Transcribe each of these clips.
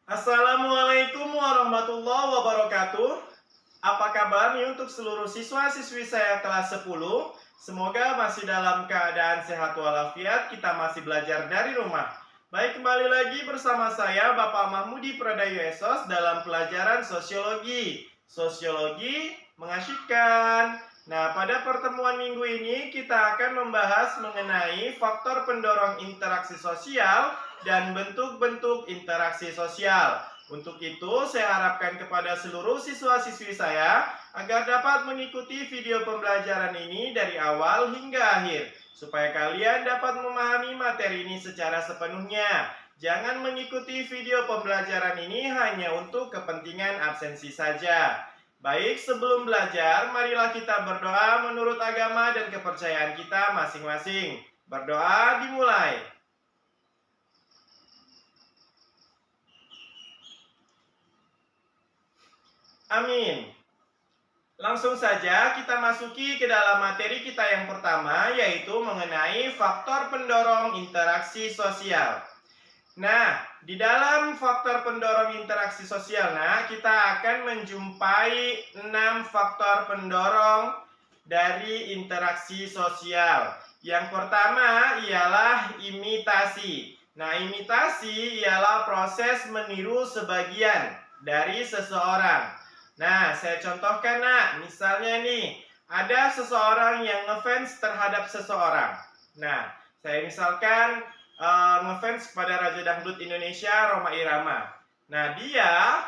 Assalamualaikum warahmatullahi wabarakatuh. Apa kabar nih untuk seluruh siswa-siswi saya kelas 10? Semoga masih dalam keadaan sehat walafiat, kita masih belajar dari rumah. Baik, kembali lagi bersama saya Bapak Mahmudi Pradayu Esos dalam pelajaran sosiologi. Sosiologi mengasyikkan. Nah, pada pertemuan minggu ini kita akan membahas mengenai faktor pendorong interaksi sosial dan bentuk-bentuk interaksi sosial. Untuk itu, saya harapkan kepada seluruh siswa-siswi saya agar dapat mengikuti video pembelajaran ini dari awal hingga akhir, supaya kalian dapat memahami materi ini secara sepenuhnya. Jangan mengikuti video pembelajaran ini hanya untuk kepentingan absensi saja. Baik, sebelum belajar, marilah kita berdoa menurut agama dan kepercayaan kita masing-masing. Berdoa dimulai. Amin. Langsung saja kita masuki ke dalam materi kita yang pertama, yaitu mengenai faktor pendorong interaksi sosial. Nah, di dalam faktor pendorong interaksi sosial, kita akan menjumpai 6 faktor pendorong dari interaksi sosial. Yang pertama ialah imitasi. Nah, imitasi ialah proses meniru sebagian dari seseorang. Nah, saya contohkan misalnya nih, ada seseorang yang ngefans terhadap seseorang. Nah, saya misalkan ngefans pada Raja Dangdut Indonesia, Rhoma Irama. Nah, dia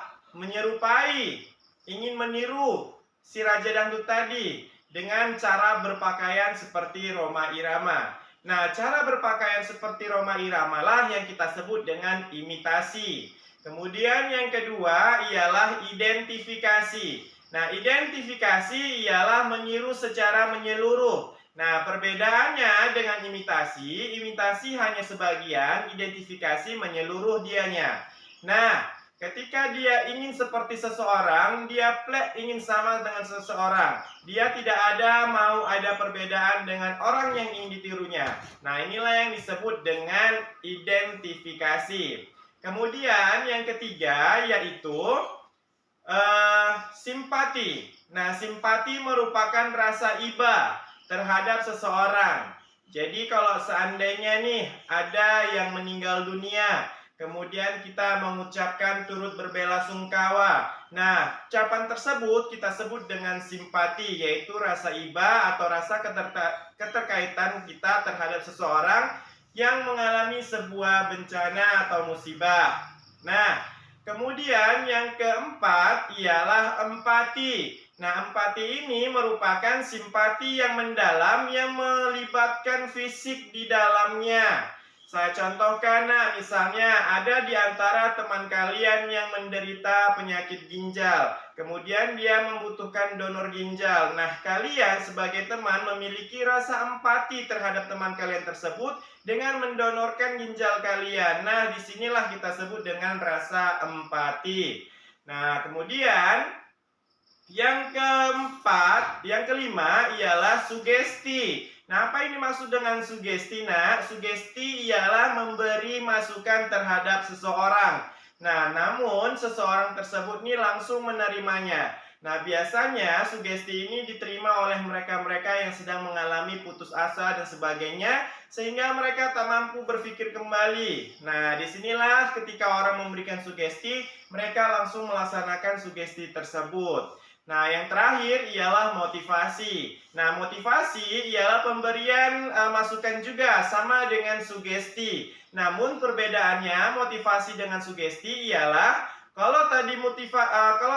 ingin meniru si Raja Dangdut tadi dengan cara berpakaian seperti Rhoma Irama. Nah, cara berpakaian seperti Rhoma Irama lah yang kita sebut dengan imitasi. Kemudian yang kedua ialah identifikasi. Nah, identifikasi ialah meniru secara menyeluruh. Nah, perbedaannya dengan imitasi hanya sebagian, identifikasi menyeluruh dianya. Nah, ketika dia ingin seperti seseorang, dia ingin sama dengan seseorang. Dia tidak mau ada perbedaan dengan orang yang ingin ditirunya. Nah, inilah yang disebut dengan identifikasi. Kemudian yang ketiga yaitu simpati. Nah, simpati merupakan rasa iba terhadap seseorang. Jadi kalau seandainya nih ada yang meninggal dunia, kemudian kita mengucapkan turut berbelasungkawa. Nah, ucapan tersebut kita sebut dengan simpati, yaitu rasa iba atau rasa keterkaitan kita terhadap seseorang yang mengalami sebuah bencana atau musibah. Nah, kemudian yang keempat ialah empati. Nah, empati ini merupakan simpati yang mendalam yang melibatkan fisik di dalamnya. Saya contohkan, misalnya ada di antara teman kalian yang menderita penyakit ginjal. Kemudian dia membutuhkan donor ginjal. Nah, kalian sebagai teman memiliki rasa empati terhadap teman kalian tersebut dengan mendonorkan ginjal kalian. Nah, disinilah kita sebut dengan rasa empati. Nah, kemudian yang kelima ialah sugesti. Nah, apa ini maksud dengan sugesti? Sugesti ialah memberi masukan terhadap seseorang. Nah, namun seseorang tersebut ini langsung menerimanya. Nah, biasanya sugesti ini diterima oleh mereka-mereka yang sedang mengalami putus asa dan sebagainya, sehingga mereka tak mampu berpikir kembali. Nah, disinilah ketika orang memberikan sugesti, mereka langsung melaksanakan sugesti tersebut. Nah, yang terakhir ialah motivasi. Nah, motivasi ialah pemberian masukan juga, sama dengan sugesti. Namun perbedaannya motivasi dengan sugesti ialah kalau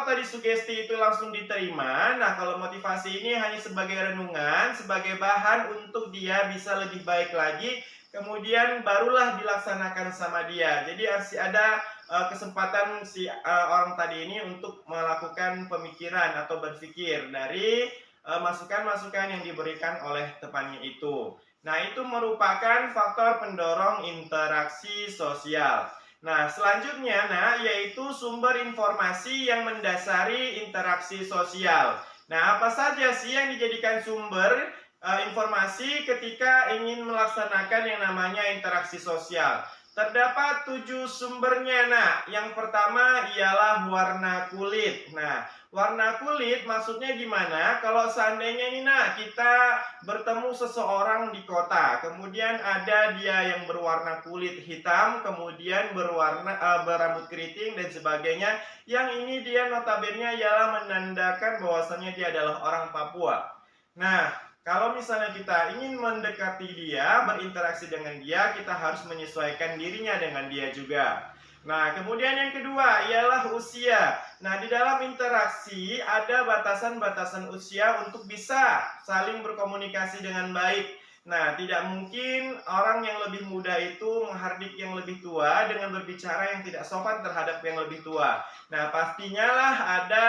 tadi sugesti itu langsung diterima, nah kalau motivasi ini hanya sebagai renungan, sebagai bahan untuk dia bisa lebih baik lagi, kemudian barulah dilaksanakan sama dia. Jadi ada kesempatan si orang tadi ini untuk melakukan pemikiran atau berpikir dari masukan-masukan yang diberikan oleh temannya itu. Nah, itu merupakan faktor pendorong interaksi sosial. Nah, selanjutnya yaitu sumber informasi yang mendasari interaksi sosial. Nah, apa saja sih yang dijadikan sumber informasi ketika ingin melaksanakan yang namanya interaksi sosial? Terdapat 7 sumbernya. Nah, yang pertama ialah warna kulit. Nah, warna kulit maksudnya gimana? Kalau seandainya ini kita bertemu seseorang di kota, kemudian ada dia yang berwarna kulit hitam, kemudian berambut keriting dan sebagainya. Yang ini dia notabene ialah menandakan bahwasannya dia adalah orang Papua. Nah, kalau misalnya kita ingin mendekati dia, berinteraksi dengan dia, kita harus menyesuaikan dirinya dengan dia juga. Nah, kemudian yang kedua ialah usia. Nah, di dalam interaksi ada batasan-batasan usia untuk bisa saling berkomunikasi dengan baik. Nah, tidak mungkin orang yang lebih muda itu menghardik yang lebih tua dengan berbicara yang tidak sopan terhadap yang lebih tua. Nah, pastinya lah ada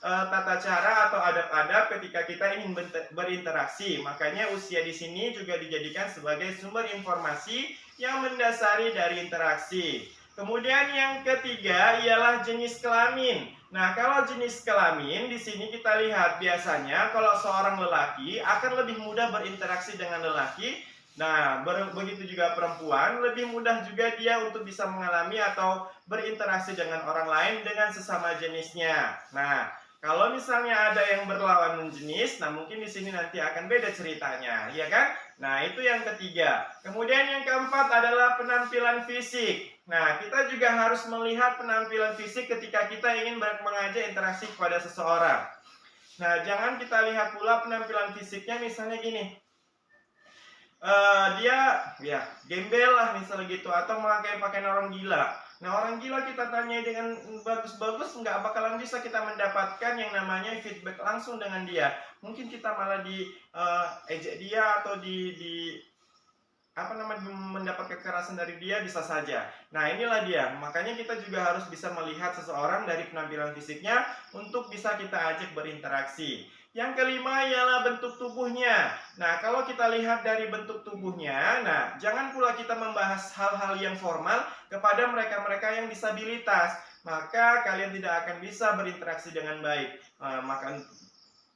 tata cara atau adab-adab ketika kita ingin berinteraksi. Makanya usia di sini juga dijadikan sebagai sumber informasi yang mendasari dari interaksi. Kemudian yang ketiga ialah jenis kelamin. Nah, kalau jenis kelamin di sini kita lihat biasanya kalau seorang lelaki akan lebih mudah berinteraksi dengan lelaki. Nah, begitu juga perempuan, lebih mudah juga dia untuk bisa mengalami atau berinteraksi dengan orang lain dengan sesama jenisnya. Nah, kalau misalnya ada yang berlawanan jenis, nah mungkin di sini nanti akan beda ceritanya, ya kan? Nah, itu yang ketiga. Kemudian yang keempat adalah penampilan fisik. Nah, kita juga harus melihat penampilan fisik ketika kita ingin mengajak interaksi kepada seseorang. Nah, jangan kita lihat pula penampilan fisiknya misalnya gini. Dia ya gembel lah misalnya gitu, atau memakai pakaian orang gila. Nah, orang gila kita tanya dengan bagus-bagus, nggak bakalan bisa kita mendapatkan yang namanya feedback langsung dengan dia. Mungkin kita malah ejek dia atau mendapat kekerasan dari dia, bisa saja. Nah, inilah dia. Makanya kita juga harus bisa melihat seseorang dari penampilan fisiknya untuk bisa kita ajak berinteraksi. Yang kelima ialah bentuk tubuhnya. Nah, kalau kita lihat dari bentuk tubuhnya, nah, jangan pula kita membahas hal-hal yang formal kepada mereka-mereka yang disabilitas. Maka kalian tidak akan bisa berinteraksi dengan baik.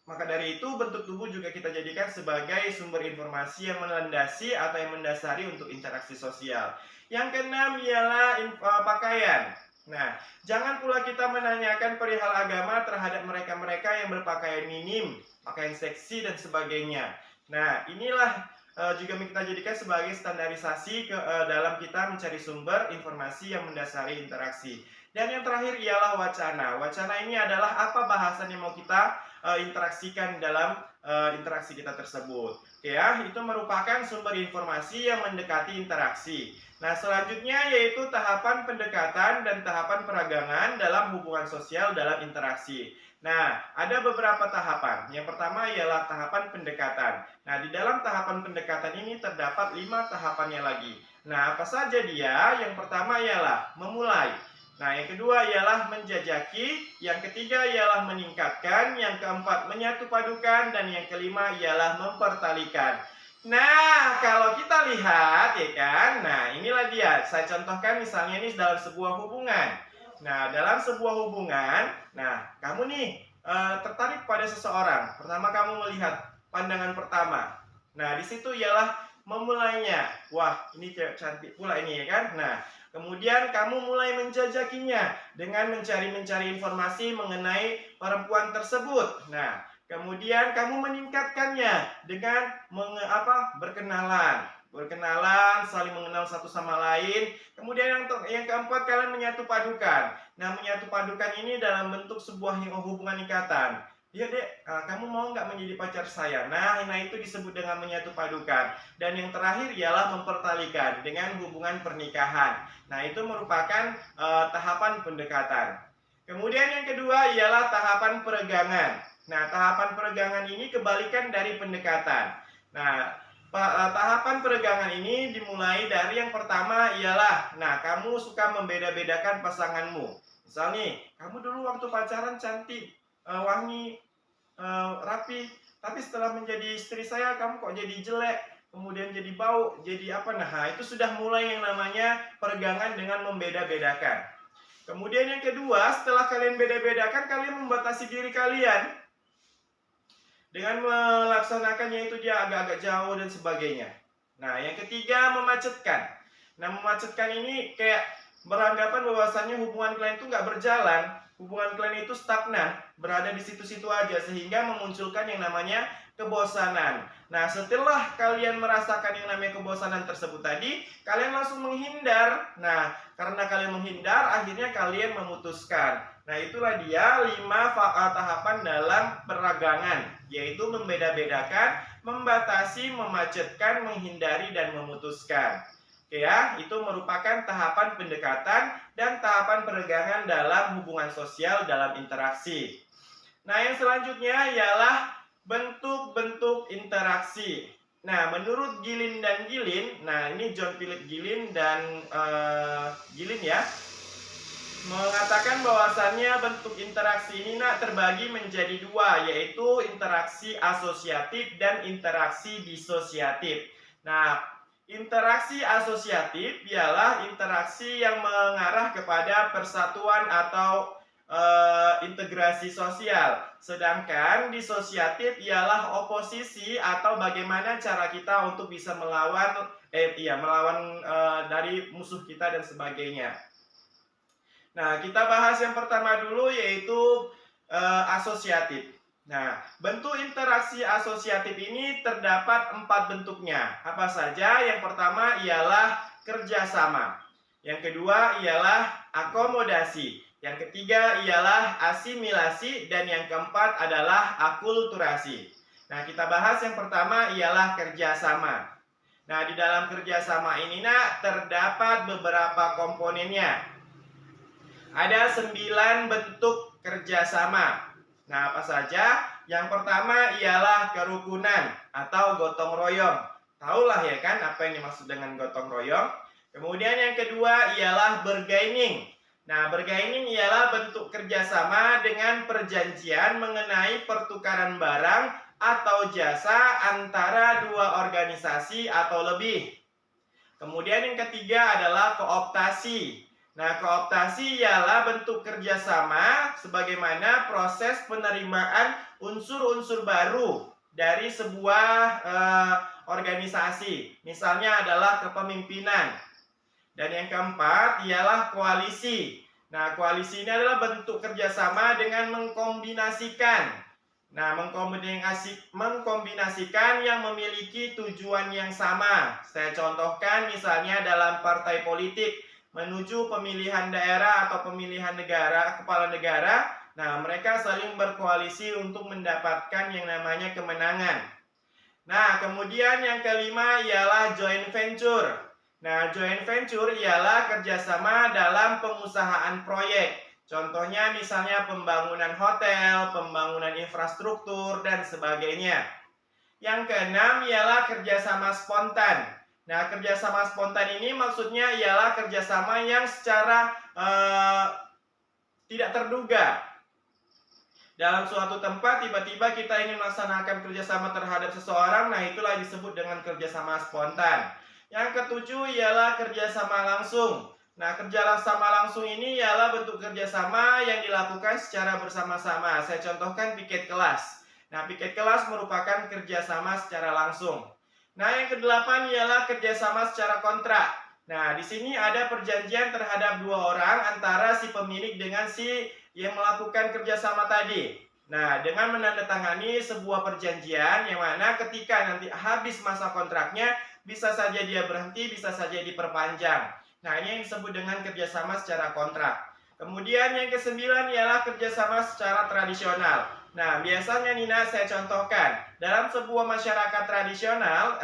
Maka dari itu bentuk tubuh juga kita jadikan sebagai sumber informasi yang melandasi atau yang mendasari untuk interaksi sosial. Yang keenam ialah pakaian. Nah, jangan pula kita menanyakan perihal agama terhadap mereka-mereka yang berpakaian minim, pakaian seksi dan sebagainya. Nah, inilah juga kita jadikan sebagai standarisasi dalam kita mencari sumber informasi yang mendasari interaksi. Dan yang terakhir ialah wacana. Wacana ini adalah apa bahasan yang mau kita interaksikan dalam interaksi kita tersebut. Oke ya, itu merupakan sumber informasi yang mendekati interaksi. Nah, selanjutnya yaitu tahapan pendekatan dan tahapan peragangan dalam hubungan sosial dalam interaksi. Nah, ada beberapa tahapan. Yang pertama ialah tahapan pendekatan. Nah, di dalam tahapan pendekatan ini terdapat 5 tahapannya lagi. Nah, apa saja dia? Yang pertama ialah memulai. Nah, yang kedua ialah menjajaki, yang ketiga ialah meningkatkan, yang keempat menyatu padukan, dan yang kelima ialah mempertalikan. Nah, kalau kita lihat ya kan, nah inilah dia. Saya contohkan misalnya ini dalam sebuah hubungan. Nah, dalam sebuah hubungan, nah kamu nih tertarik pada seseorang. Pertama kamu melihat pandangan pertama. Nah, di situ ialah memulainya. Wah, ini cewek cantik pula ini ya kan. Nah, kemudian kamu mulai menjajakinya dengan mencari informasi mengenai perempuan tersebut. Nah, kemudian kamu meningkatkannya dengan berkenalan, saling mengenal satu sama lain. Kemudian yang keempat, kalian menyatu padukan. Nah, menyatu padukan ini dalam bentuk sebuah hubungan ikatan. Ya dek, kamu mau nggak menjadi pacar saya? Nah, itu disebut dengan menyatu padukan. Dan yang terakhir ialah mempertalikan dengan hubungan pernikahan. Nah, itu merupakan tahapan pendekatan. Kemudian yang kedua ialah tahapan peregangan. Nah, tahapan peregangan ini kebalikan dari pendekatan. Nah, tahapan peregangan ini dimulai dari yang pertama ialah, nah kamu suka membeda-bedakan pasanganmu. Misal nih, kamu dulu waktu pacaran cantik, wangi, rapi, tapi setelah menjadi istri saya kamu kok jadi jelek, kemudian jadi bau, jadi apa? Nah, itu sudah mulai yang namanya peregangan dengan membeda-bedakan. Kemudian yang kedua, setelah kalian beda-bedakan, kalian membatasi diri kalian dengan melaksanakannya itu dia agak-agak jauh dan sebagainya. Nah, yang ketiga memacetkan. Nah, memacetkan ini kayak beranggapan bahwasannya hubungan kalian itu nggak berjalan, hubungan kalian itu stagnan, berada di situ-situ aja, sehingga memunculkan yang namanya kebosanan. Nah, setelah kalian merasakan yang namanya kebosanan tersebut tadi, kalian langsung menghindar. Nah, karena kalian menghindar, akhirnya kalian memutuskan. Nah, itulah dia 5 tahapan dalam peragangan, yaitu membeda-bedakan, membatasi, memacetkan, menghindari, dan memutuskan. Oke ya, itu merupakan tahapan pendekatan dan tahapan peregangan dalam hubungan sosial dalam interaksi. Nah, yang selanjutnya ialah bentuk-bentuk interaksi. Nah, menurut Gilin dan Gilin, nah ini John Philip Gilin dan Gilin ya, mengatakan bahwasannya bentuk interaksi ini terbagi menjadi dua, yaitu interaksi asosiatif dan interaksi disosiatif. Nah, interaksi asosiatif ialah interaksi yang mengarah kepada persatuan atau integrasi sosial. Sedangkan disosiatif ialah oposisi atau bagaimana cara kita untuk bisa melawan dari musuh kita dan sebagainya. Nah, kita bahas yang pertama dulu, yaitu asosiatif. Nah, bentuk interaksi asosiatif ini terdapat 4 bentuknya. Apa saja? Yang pertama ialah kerjasama. Yang kedua ialah akomodasi. Yang ketiga ialah asimilasi. Dan yang keempat adalah akulturasi. Nah, kita bahas yang pertama ialah kerjasama. Nah, di dalam kerjasama ini terdapat beberapa komponennya. Ada 9 bentuk kerjasama. Nah, apa saja? Yang pertama ialah kerukunan atau gotong royong. Tahulah ya kan apa yang dimaksud dengan gotong royong. Kemudian yang kedua ialah bergaining. Nah, bergaining ialah bentuk kerjasama dengan perjanjian mengenai pertukaran barang atau jasa antara dua organisasi atau lebih. Kemudian yang ketiga adalah kooptasi. Nah, kooptasi ialah bentuk kerjasama sebagaimana proses penerimaan unsur-unsur baru dari sebuah organisasi. Misalnya adalah kepemimpinan. Dan yang keempat ialah koalisi. Nah, koalisi ini adalah bentuk kerjasama dengan mengkombinasikan. Nah, mengkombinasikan yang memiliki tujuan yang sama. Saya contohkan misalnya dalam partai politik menuju pemilihan daerah atau pemilihan negara, kepala negara. Nah, mereka saling berkoalisi untuk mendapatkan yang namanya kemenangan. Nah, kemudian yang kelima ialah joint venture. Nah, joint venture ialah kerjasama dalam pengusahaan proyek. Contohnya misalnya pembangunan hotel, pembangunan infrastruktur, dan sebagainya. Yang keenam ialah kerjasama spontan. Nah, kerjasama spontan ini maksudnya ialah kerjasama yang secara tidak terduga. Dalam suatu tempat tiba-tiba kita ingin melaksanakan kerjasama terhadap seseorang, nah itulah disebut dengan kerjasama spontan. Yang ketujuh ialah kerjasama langsung. Nah, kerjasama langsung ini ialah bentuk kerjasama yang dilakukan secara bersama-sama. Saya contohkan piket kelas. Nah, piket kelas merupakan kerjasama secara langsung. Nah, yang kedelapan ialah kerjasama secara kontrak. Nah, di sini ada perjanjian terhadap dua orang antara si pemilik dengan si yang melakukan kerjasama tadi. Nah, dengan menandatangani sebuah perjanjian yang mana ketika nanti habis masa kontraknya, bisa saja dia berhenti, bisa saja diperpanjang. Nah, ini yang disebut dengan kerjasama secara kontrak. Kemudian yang kesembilan ialah kerjasama secara tradisional. Nah, biasanya Nina saya contohkan, dalam sebuah masyarakat tradisional,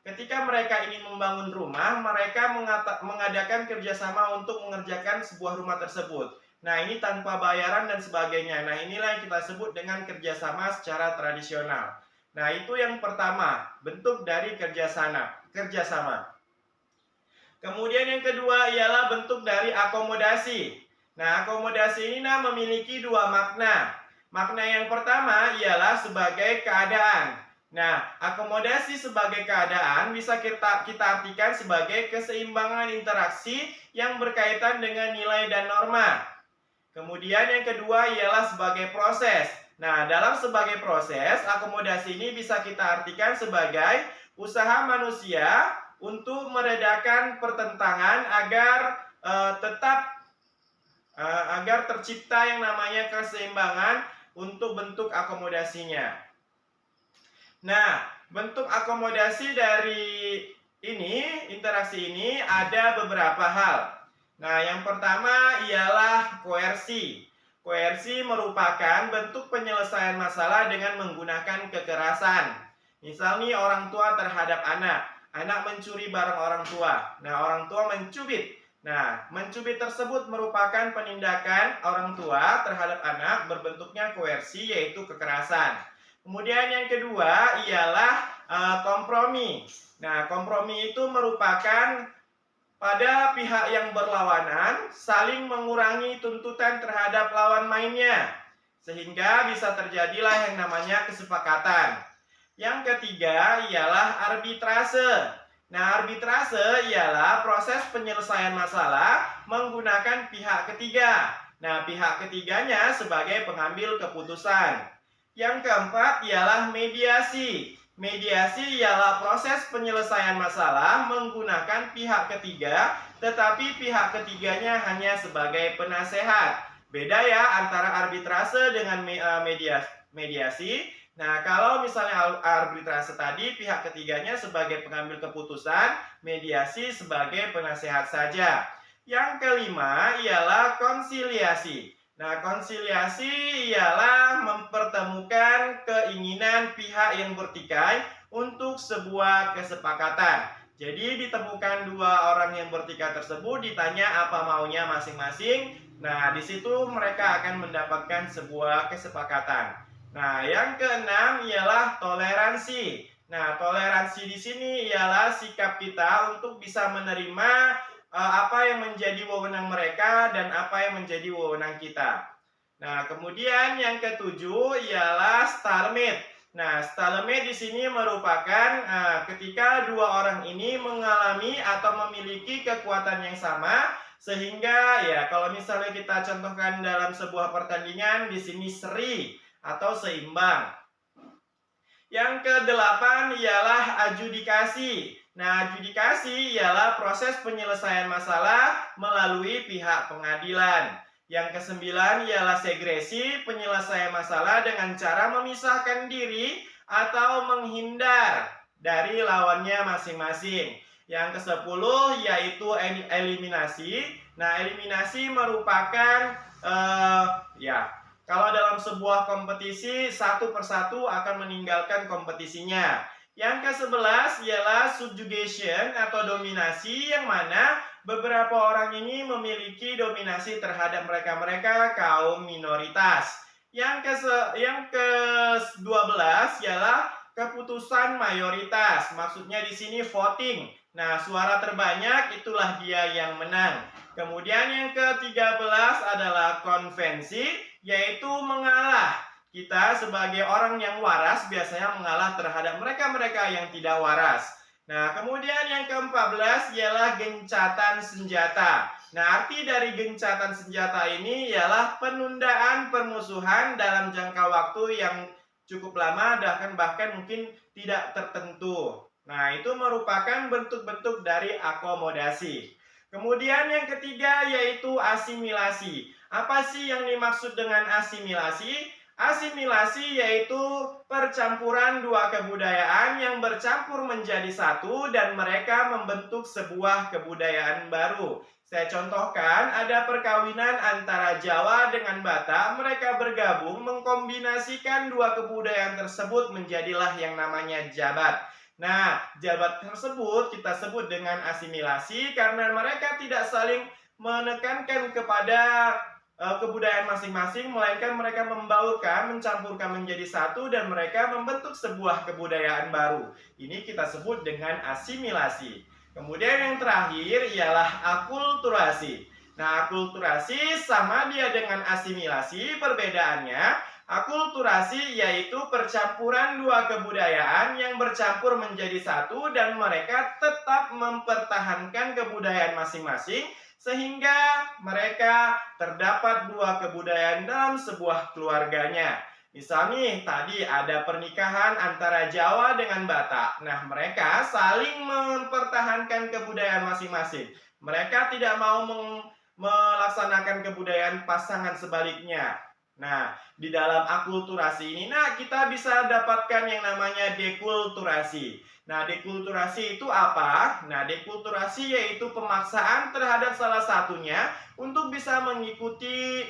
ketika mereka ingin membangun rumah, mereka mengadakan kerjasama untuk mengerjakan sebuah rumah tersebut. Nah, ini tanpa bayaran dan sebagainya. Nah, inilah yang kita sebut dengan kerjasama secara tradisional. Nah, itu yang pertama, bentuk dari kerjasama. Kemudian yang kedua ialah bentuk dari akomodasi. Nah, akomodasi ini memiliki dua makna. Makna yang pertama ialah sebagai keadaan. Nah, akomodasi sebagai keadaan bisa kita artikan sebagai keseimbangan interaksi yang berkaitan dengan nilai dan norma. Kemudian yang kedua ialah sebagai proses. Nah, dalam sebagai proses, akomodasi ini bisa kita artikan sebagai usaha manusia untuk meredakan pertentangan agar tercipta yang namanya keseimbangan untuk bentuk akomodasinya. Nah, bentuk akomodasi dari interaksi ini ada beberapa hal. Nah, yang pertama ialah koersi. Koersi merupakan bentuk penyelesaian masalah dengan menggunakan kekerasan. Misal nih, orang tua terhadap anak. Anak mencuri barang orang tua. Nah, orang tua mencubit. Nah, mencubit tersebut merupakan penindakan orang tua terhadap anak berbentuknya koersi, yaitu kekerasan. Kemudian yang kedua ialah kompromi. Nah, kompromi itu merupakan pada pihak yang berlawanan saling mengurangi tuntutan terhadap lawan mainnya, sehingga bisa terjadilah yang namanya kesepakatan. Yang ketiga ialah arbitrase. Nah, arbitrase ialah proses penyelesaian masalah menggunakan pihak ketiga. Nah, pihak ketiganya sebagai pengambil keputusan. Yang keempat ialah mediasi. Mediasi ialah proses penyelesaian masalah menggunakan pihak ketiga, tetapi pihak ketiganya hanya sebagai penasehat. Beda ya antara arbitrase dengan mediasi. Nah, kalau misalnya arbitrase tadi pihak ketiganya sebagai pengambil keputusan, mediasi sebagai penasehat saja. Yang kelima ialah konsiliasi. Nah, konsiliasi ialah mempertemukan keinginan pihak yang bertikai untuk sebuah kesepakatan. Jadi ditemukan dua orang yang bertikai tersebut, ditanya apa maunya masing-masing. Nah, di situ mereka akan mendapatkan sebuah kesepakatan. Nah, yang keenam ialah toleransi. Nah, toleransi di sini ialah sikap kita untuk bisa menerima apa yang menjadi wewenang mereka dan apa yang menjadi wewenang kita. Nah, kemudian yang ketujuh ialah stalemate. Nah, stalemate di sini merupakan ketika dua orang ini mengalami atau memiliki kekuatan yang sama, sehingga ya kalau misalnya kita contohkan dalam sebuah pertandingan, di sini seri atau seimbang. Yang kedelapan ialah adjudikasi. Nah, adjudikasi ialah proses penyelesaian masalah melalui pihak pengadilan. Yang kesembilan ialah segresi, penyelesaian masalah dengan cara memisahkan diri atau menghindar dari lawannya masing-masing. Yang ke-10 yaitu eliminasi. Nah, eliminasi merupakan kalau dalam sebuah kompetisi satu persatu akan meninggalkan kompetisinya. Yang ke-11 ialah subjugation atau dominasi, yang mana beberapa orang ini memiliki dominasi terhadap mereka-mereka kaum minoritas. Yang ke-12 ialah keputusan mayoritas. Maksudnya di sini voting. Nah, suara terbanyak itulah dia yang menang. Kemudian yang ke-13 adalah konvensi, yaitu mengalah. Kita sebagai orang yang waras biasanya mengalah terhadap mereka-mereka yang tidak waras. Nah, kemudian yang ke-14 ialah gencatan senjata. Nah, arti dari gencatan senjata ini ialah penundaan permusuhan dalam jangka waktu yang cukup lama, bahkan mungkin tidak tertentu. Nah, itu merupakan bentuk-bentuk dari akomodasi. Kemudian yang ketiga yaitu asimilasi. Apa sih yang dimaksud dengan asimilasi? Asimilasi yaitu percampuran dua kebudayaan yang bercampur menjadi satu dan mereka membentuk sebuah kebudayaan baru. Saya contohkan, ada perkawinan antara Jawa dengan Batak, mereka bergabung mengkombinasikan dua kebudayaan tersebut menjadilah yang namanya Jabat. Nah, Jabat tersebut kita sebut dengan asimilasi karena mereka tidak saling menekankan kepada kebudayaan masing-masing, melainkan mereka membaurkan, mencampurkan menjadi satu dan mereka membentuk sebuah kebudayaan baru. Ini kita sebut dengan asimilasi. Kemudian yang terakhir ialah akulturasi. Nah, akulturasi sama dia dengan asimilasi, perbedaannya akulturasi yaitu percampuran dua kebudayaan yang bercampur menjadi satu dan mereka tetap mempertahankan kebudayaan masing-masing sehingga mereka terdapat dua kebudayaan dalam sebuah keluarganya. Misal nih, tadi ada pernikahan antara Jawa dengan Batak. Nah, mereka saling mempertahankan kebudayaan masing-masing. Mereka tidak mau melaksanakan kebudayaan pasangan sebaliknya. Nah, di dalam akulturasi ini, kita bisa dapatkan yang namanya dekulturasi. Nah, dekulturasi itu apa? Nah, dekulturasi yaitu pemaksaan terhadap salah satunya untuk bisa mengikuti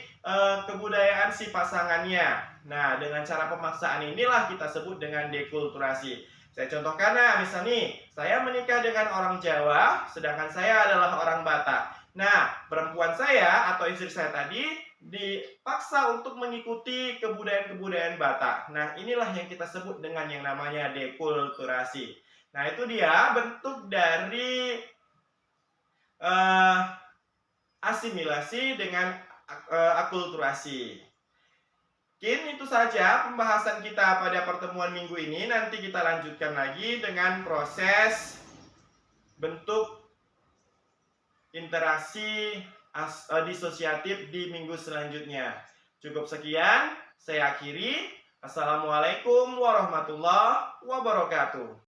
kebudayaan si pasangannya. Nah, dengan cara pemaksaan inilah kita sebut dengan dekulturasi. Saya contohkan, misal nih, saya menikah dengan orang Jawa, sedangkan saya adalah orang Batak. Nah, perempuan saya atau istri saya tadi dipaksa untuk mengikuti kebudayaan-kebudayaan Batak. Nah, inilah yang kita sebut dengan yang namanya dekulturasi. Nah, itu dia bentuk dari asimilasi dengan akulturasi. Mungkin itu saja pembahasan kita pada pertemuan minggu ini. Nanti kita lanjutkan lagi dengan proses bentuk interaksi disosiatif di minggu selanjutnya. Cukup sekian, saya akhiri. Assalamualaikum warahmatullahi wabarakatuh.